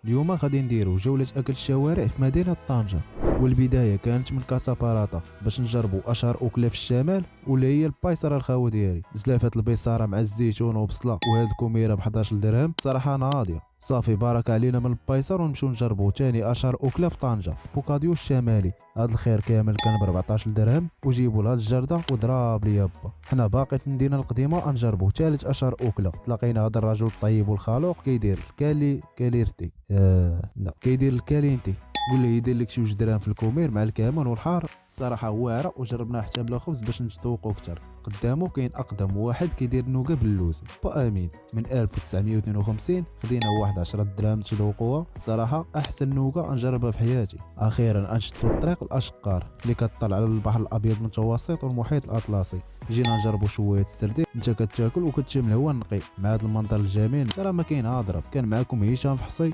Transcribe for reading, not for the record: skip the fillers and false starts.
اليوم غادي نديرو جولة أكل الشوارع في مدينة طنجة، والبداية كانت من كاساباراتا باش نجربو أشهر أكلة في الشمال، واللي هي البايصرة الخاوة ديالي. زلافة البيصارة مع الزيتون وبصلة وهاد الكوميرة ب 11 درهم، صراحة ناضية. صافي بارك علينا من البايصر ونمشيو نجربو تاني أشهر أكلة في طنجة، بوكاديو الشمالي. هاد الخير كامل كان ب 14 درهم، وجيبوا لهاد الجردة وضراب لي يابا. حنا باقي في المدينة القديمة نجربو تالت أشهر أكلة. تلاقينا هاد الرجل الطيب والخلوق كيدير كاليرتي لا كيدير الكالينتي. قول لي يدير لك شي 2 دراهم في الكومير مع الكمون والحار. الصراحه هو عرق وجربناه حتى بلا خبز باش نتذوقو اكثر. قدامه كاين اقدم واحد كيدير النوكا باللوز با امين من 1952، خدينا واحد 10 دراهم تذوقوها. صراحه احسن نوكا نجربها في حياتي. اخيرا انشدوا الطريق الاشقار اللي كتطلع على البحر الابيض المتوسط والمحيط الاطلسي. جينا نجربوا شويه السردين. انت كتاكل وكتشم الهواء النقي مع هذا المنظر الجميل. ترى ما كاين اضرب. كان معكم هشام فحصي.